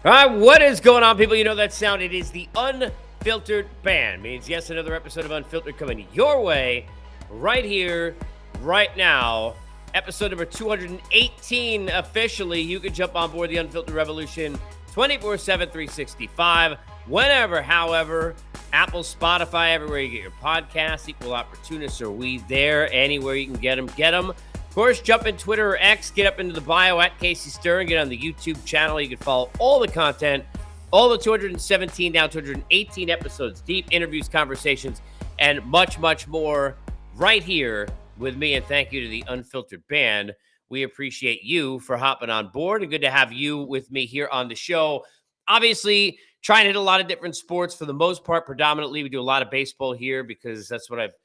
All right, what is going on, people? You know that sound. It is the Unfiltered Band. Means, yes, another episode of Unfiltered coming your way right here, right now. Episode number 218 officially. You can jump on board the Unfiltered Revolution 24/7, 365, whenever, however. Apple, Spotify, everywhere you get your podcasts. Equal Opportunists, are we there? Anywhere you can get them, get them. Of course, jump in Twitter or X, get up into the bio at Casey Stern, get on the YouTube channel. You can follow all the content, all the 217, now 218 episodes deep, interviews, conversations, and much, much more right here with me. And thank you to the Unfiltered Band. We appreciate you for hopping on board, and good to have you with me here on the show. Obviously, trying to hit a lot of different sports for the most part. Predominantly, we do a lot of baseball here because that's what I've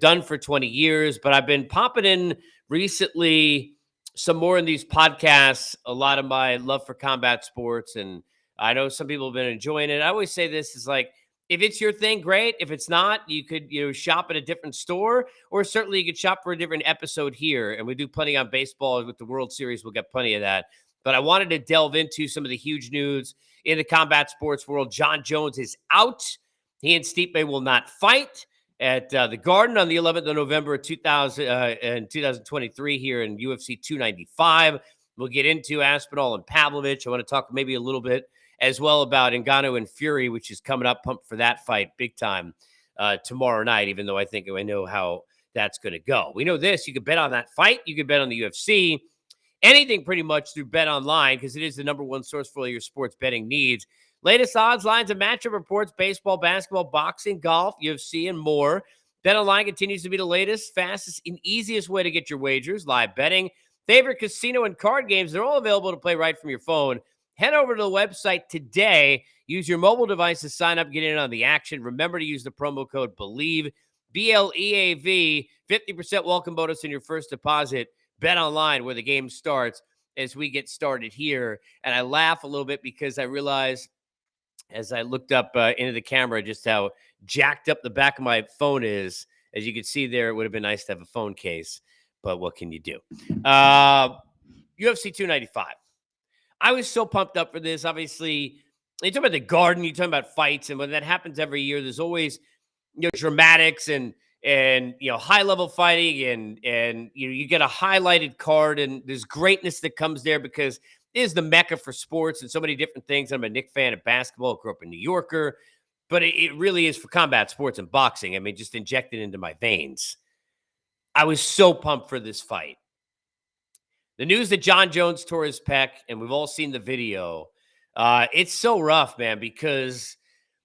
done for 20 years. But I've been popping in recently some more in these podcasts, a lot of my love for combat sports. And I know some people have been enjoying it. I always say this is like, if it's your thing, great. If it's not, you could, shop at a different store, or certainly you could shop for a different episode here. And we do plenty on baseball with the World Series. We'll get plenty of that. But I wanted to delve into some of the huge news in the combat sports world. Jon Jones is out. He and Stipe will not fight at the Garden on the 11th of November 2023 here in UFC 295. We'll get into Aspinall and Pavlovich. I want to talk maybe a little bit as well about Ngannou and Fury, which is coming up. Pumped for that fight big time tomorrow night, even though I know how that's going to go. We know this. You can bet on that fight. You can bet on the UFC. Anything pretty much through Bet Online, because it is the number one source for all your sports betting needs. Latest odds, lines, and matchup reports, baseball, basketball, boxing, golf, UFC, and more. BetOnline continues to be the latest, fastest, and easiest way to get your wagers. Live betting, favorite casino, and card games, they're all available to play right from your phone. Head over to the website today. Use your mobile device to sign up, get in on the action. Remember to use the promo code BELIEVE, BLEAV, 50% welcome bonus in your first deposit. BetOnline, where the game starts, as we get started here. And I laugh a little bit because I realize, as I looked up into the camera, just how jacked up the back of my phone is. As you can see there, it would have been nice to have a phone case, but what can you do? UFC 295. I was so pumped up for this. Obviously, you talk about the Garden, you talk about fights, and when that happens every year, there's always dramatics and high level fighting, and you get a highlighted card, and there's greatness that comes there because it is the mecca for sports and so many different things. I'm a Knicks fan of basketball, grew up a New Yorker, but it really is for combat sports and boxing. I mean, just injected into my veins. I was so pumped for this fight. The news that Jon Jones tore his pec, and we've all seen the video. It's so rough, man, because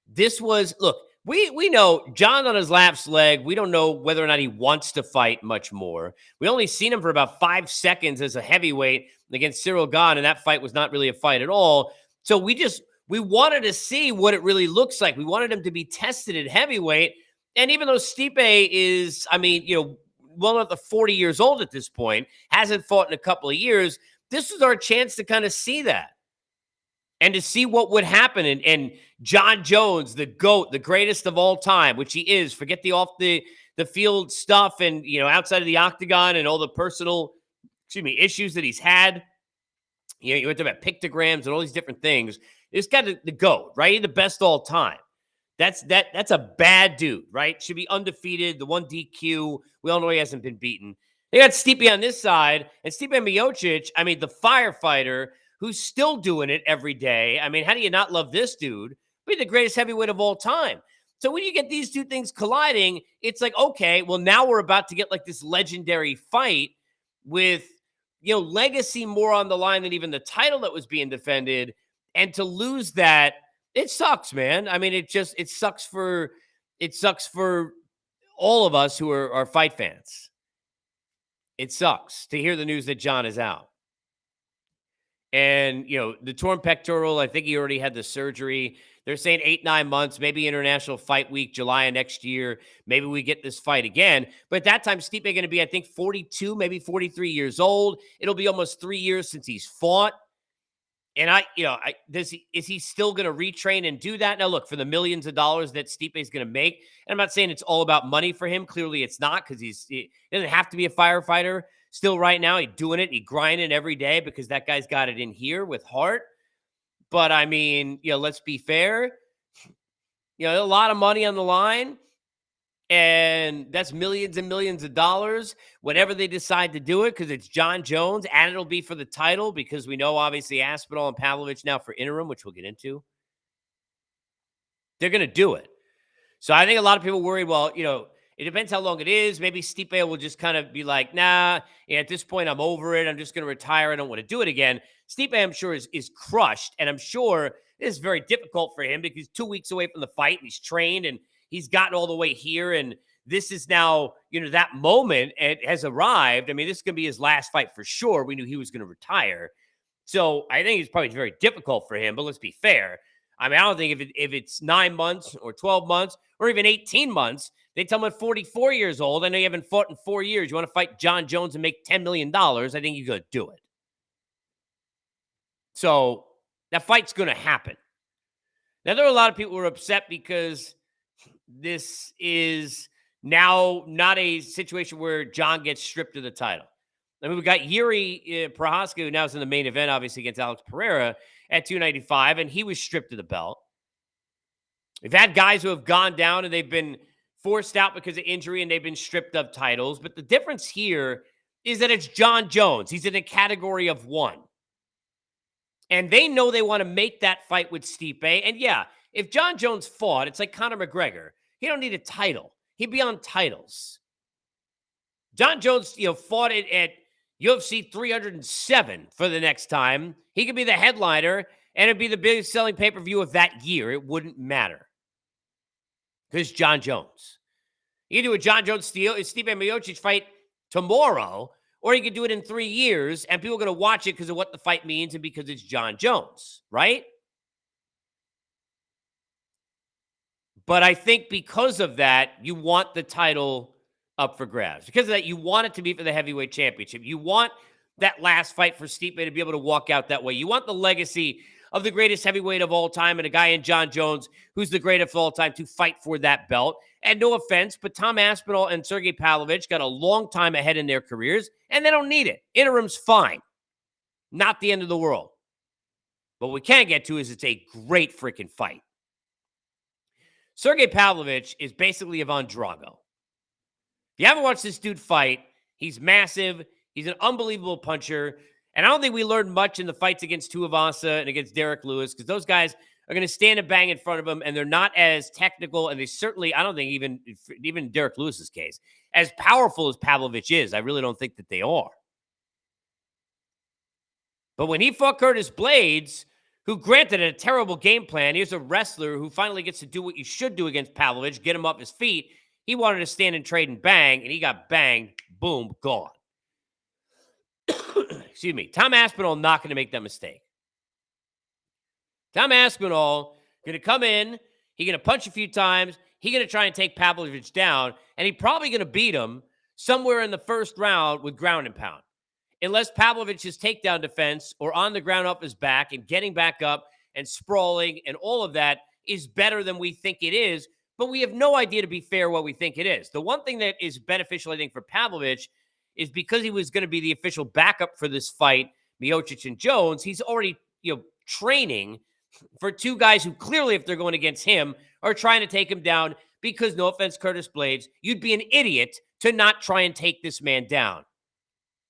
this was, look, we know Jon on his left leg. We don't know whether or not he wants to fight much more. We only seen him for about 5 seconds as a heavyweight against Cyril Gane, and that fight was not really a fight at all. So we wanted to see what it really looks like. We wanted him to be tested at heavyweight. And even though Stipe is, well over 40 years old at this point, hasn't fought in a couple of years, this was our chance to kind of see that and to see what would happen. And Jon Jones, the GOAT, the greatest of all time, which he is, forget the off the field stuff and, outside of the octagon and all the personal, issues that he's had. You went about pictograms and all these different things. This guy, the GOAT, right? The best all time. That's a bad dude, right? Should be undefeated. The one DQ. We all know he hasn't been beaten. They got Stipe on this side, and Stipe Miocic, the firefighter who's still doing it every day. How do you not love this dude? Be the greatest heavyweight of all time. So when you get these two things colliding, it's like, okay, well, now we're about to get like this legendary fight with, legacy more on the line than even the title that was being defended. And to lose that, it sucks, man. It sucks for all of us who are fight fans. It sucks to hear the news that Jon is out. And, the torn pectoral, I think he already had the surgery. They're saying 8-9 months, maybe International Fight Week, July of next year. Maybe we get this fight again. But at that time, Stipe going to be, I think, 42, maybe 43 years old. It'll be almost 3 years since he's fought. And is he still going to retrain and do that? Now, look, for the millions of dollars that Stipe is going to make, and I'm not saying it's all about money for him. Clearly it's not, because he doesn't have to be a firefighter still right now. He's doing it. He's grinding every day because that guy's got it in here with heart. But I mean, let's be fair. A lot of money on the line, and that's millions and millions of dollars whenever they decide to do it, because it's Jon Jones, and it'll be for the title, because we know obviously Aspinall and Pavlovich now for interim, which we'll get into. They're going to do it. So I think a lot of people worry, well, it depends how long it is. Maybe Stipe will just kind of be like, nah, at this point, I'm over it. I'm just going to retire. I don't want to do it again. Stipe, I'm sure, is crushed. And I'm sure this is very difficult for him because he's 2 weeks away from the fight and he's trained and he's gotten all the way here. And this is now, that moment has arrived. I mean, this is going to be his last fight for sure. We knew he was going to retire. So I think it's probably very difficult for him, but let's be fair. I mean, I don't think if it's 9 months or 12 months or even 18 months, they tell him at 44 years old, I know you haven't fought in 4 years. You want to fight Jon Jones and make $10 million. I think you're going to do it. So that fight's going to happen. Now, there are a lot of people who are upset because this is now not a situation where Jon gets stripped of the title. I mean, we got Yuri Prohaska, who now is in the main event, obviously, against Alex Pereira at 295, and he was stripped of the belt. We've had guys who have gone down and they've been forced out because of injury and they've been stripped of titles. But the difference here is that it's Jon Jones. He's in a category of one. And they know they want to make that fight with Stipe. And yeah, if Jon Jones fought, it's like Conor McGregor. He don't need a title. He'd be on titles. Jon Jones, fought it at UFC 307 for the next time. He could be the headliner and it'd be the biggest selling pay-per-view of that year. It wouldn't matter. Because Jon Jones. You can do a Jon Jones Stipe Miocic fight tomorrow, or you could do it in 3 years, and people are going to watch it because of what the fight means and because it's Jon Jones, right? But I think because of that, you want the title up for grabs. Because of that, you want it to be for the heavyweight championship. You want that last fight for Stipe to be able to walk out that way. You want the legacy of the greatest heavyweight of all time and a guy in Jon Jones, who's the greatest of all time, to fight for that belt. And no offense, but Tom Aspinall and Sergey Pavlovich got a long time ahead in their careers, and they don't need it. Interim's fine. Not the end of the world. What we can get to is it's a great freaking fight. Sergey Pavlovich is basically Ivan Drago. If you haven't watched this dude fight, he's massive. He's an unbelievable puncher. And I don't think we learned much in the fights against Tuivasa and against Derek Lewis, because those guys are going to stand and bang in front of him, and they're not as technical, and they certainly, I don't think even in Derek Lewis's case, as powerful as Pavlovich is, I really don't think that they are. But when he fought Curtis Blades, who granted a terrible game plan, here's a wrestler who finally gets to do what you should do against Pavlovich, get him off his feet. He wanted to stand and trade and bang, and he got banged, boom, gone. Excuse me. Tom Aspinall not going to make that mistake. Tom Aspinall going to come in. He's going to punch a few times. He's going to try and take Pavlovich down, and he's probably going to beat him somewhere in the first round with ground and pound. Unless Pavlovich's takedown defense or on the ground off his back and getting back up and sprawling and all of that is better than we think it is, but we have no idea, to be fair, what we think it is. The one thing that is beneficial, I think, for Pavlovich is because he was going to be the official backup for this fight, Miocic and Jones, he's already, training for two guys who clearly, if they're going against him, are trying to take him down because, no offense, Curtis Blades, you'd be an idiot to not try and take this man down.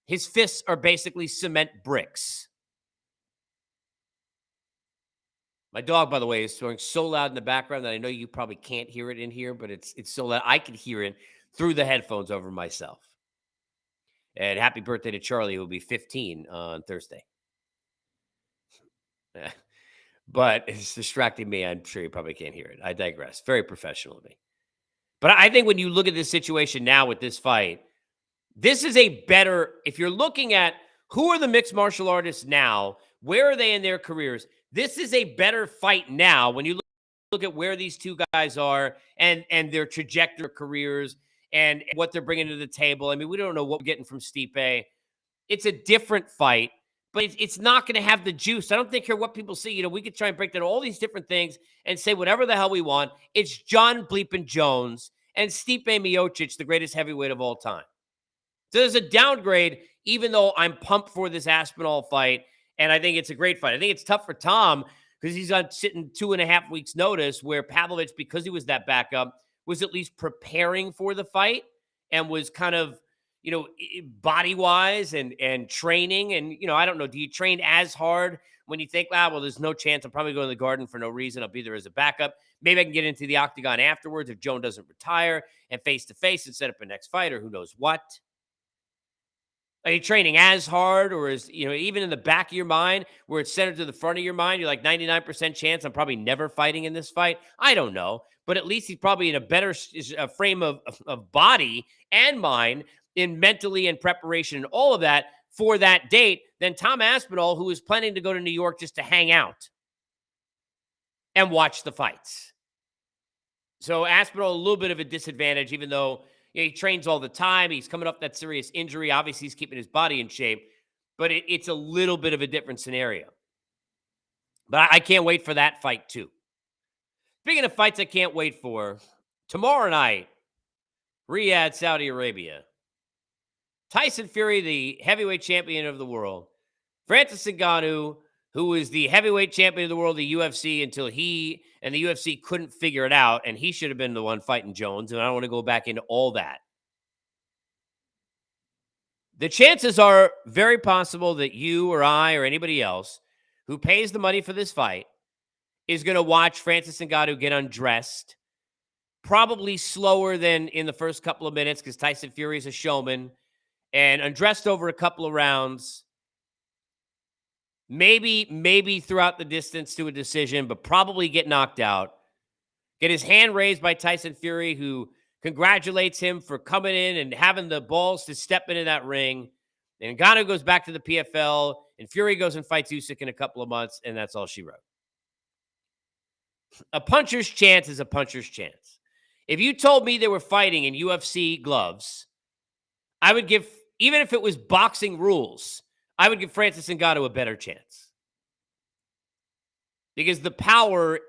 His fists are basically cement bricks. My dog, by the way, is snoring so loud in the background that I know you probably can't hear it in here, but it's so loud. I can hear it through the headphones over myself. And happy birthday to Charlie, who will be 15 on Thursday. But it's distracting me. I'm sure you probably can't hear it. I digress. Very professional of me. But I think when you look at this situation now with this fight, this is a better, if you're looking at who are the mixed martial artists now, where are they in their careers? This is a better fight now when you look at where these two guys are and their trajectory of careers and what they're bringing to the table. I mean, we don't know what we're getting from Stipe. It's a different fight, but it's not going to have the juice. I don't think care what people see. We could try and break down all these different things and say whatever the hell we want. It's Jon bleeping Jones and Stipe Miocic, the greatest heavyweight of all time. So there's a downgrade, even though I'm pumped for this Aspinall fight, and I think it's a great fight. I think it's tough for Tom, because he's on sitting 2.5 weeks notice, where Pavlovich, because he was that backup, was at least preparing for the fight and was kind of, body wise and training. And, I don't know, do you train as hard when you think, well, there's no chance, I'm probably going to the Garden for no reason, I'll be there as a backup. Maybe I can get into the octagon afterwards if Joan doesn't retire, and face to face and set up a next fight, or who knows what. Are you training as hard, or is, even in the back of your mind where it's centered to the front of your mind, you're like 99% chance I'm probably never fighting in this fight? I don't know, but at least he's probably in a better frame of body and mind in mentally and preparation and all of that for that date than Tom Aspinall, who is planning to go to New York just to hang out and watch the fights. So Aspinall, a little bit of a disadvantage, even though he trains all the time. He's coming off that serious injury. Obviously, he's keeping his body in shape, but it's a little bit of a different scenario. But I can't wait for that fight too. Speaking of fights I can't wait for, tomorrow night, Riyadh, Saudi Arabia. Tyson Fury, the heavyweight champion of the world. Francis Ngannou, who is the heavyweight champion of the world, the UFC, until he and the UFC couldn't figure it out, and he should have been the one fighting Jones, and I don't want to go back into all that. The chances are very possible that you or I or anybody else who pays the money for this fight is going to watch Francis Ngannou get undressed, probably slower than in the first couple of minutes because Tyson Fury is a showman, and undressed over a couple of rounds. Maybe throughout the distance to a decision, but probably get knocked out. Get his hand raised by Tyson Fury, who congratulates him for coming in and having the balls to step into that ring. And Ngannou goes back to the PFL, and Fury goes and fights Usyk in a couple of months, and that's all she wrote. A puncher's chance is a puncher's chance. If you told me they were fighting in UFC gloves, I would give, even if it was boxing rules, I would give Francis Ngannou a better chance. Because the power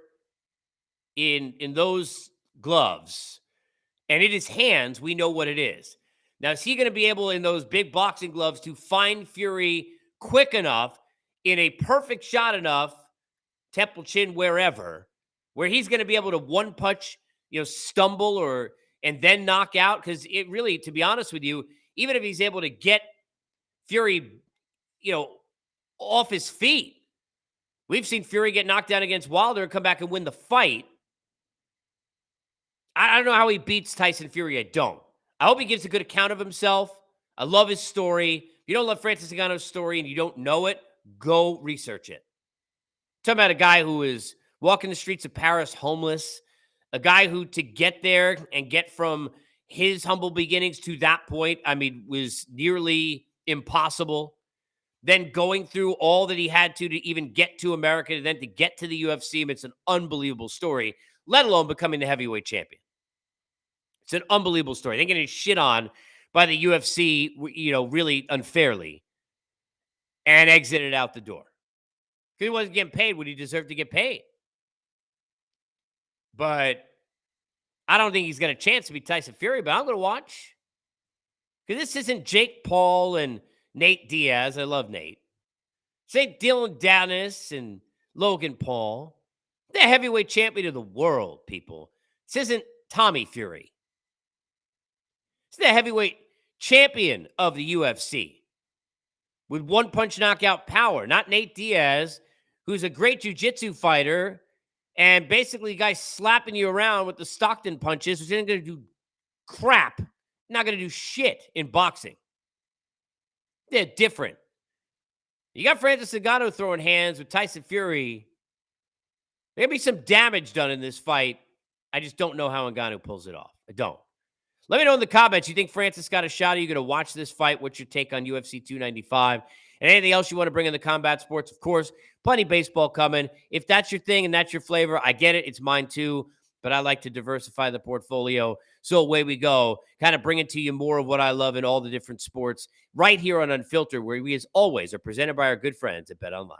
in those gloves and in his hands, we know what it is. Now, is he going to be able in those big boxing gloves to find Fury quick enough, in a perfect shot enough, temple chin, wherever, where he's going to be able to one punch, stumble and then knock out? Because it really, to be honest with you, even if he's able to get Fury, off his feet, we've seen Fury get knocked down against Wilder and come back and win the fight. I don't know how he beats Tyson Fury. I don't. I hope he gives a good account of himself. I love his story. If you don't love Francis Ngannou's story and you don't know it, go research it. Talking about a guy who is walking the streets of Paris homeless, a guy who, to get there and get from his humble beginnings to that point, was nearly impossible. Then going through all that he had to even get to America, and then to get to the UFC. It's an unbelievable story, let alone becoming the heavyweight champion. It's an unbelievable story. They're getting shit on by the UFC, really unfairly, and exited out the door. Because he wasn't getting paid what he deserved to get paid. But I don't think he's got a chance to beat Tyson Fury, but I'm going to watch. Because this isn't Jake Paul and Nate Diaz. I love Nate. St. Dylan Dennis and Logan Paul. The heavyweight champion of the world, people. This isn't Tommy Fury. It's the heavyweight champion of the UFC. With one-punch knockout power. Not Nate Diaz, who's a great jiu-jitsu fighter, and basically a guy slapping you around with the Stockton punches, which isn't going to do crap. Not going to do shit in boxing. They're different. You got Francis Ngannou throwing hands with Tyson Fury. There'll be some damage done in this fight. I just don't know how Ngannou pulls it off. I don't. Let me know in the comments. You think Francis got a shot? Are you going to watch this fight? What's your take on UFC 295? And anything else you want to bring in the combat sports? Of course, plenty of baseball coming. If that's your thing and that's your flavor, I get it. It's mine too. But I like to diversify the portfolio. So away we go. Kind of bringing to you more of what I love in all the different sports right here on Unfiltered, where we, as always, are presented by our good friends at BetOnline.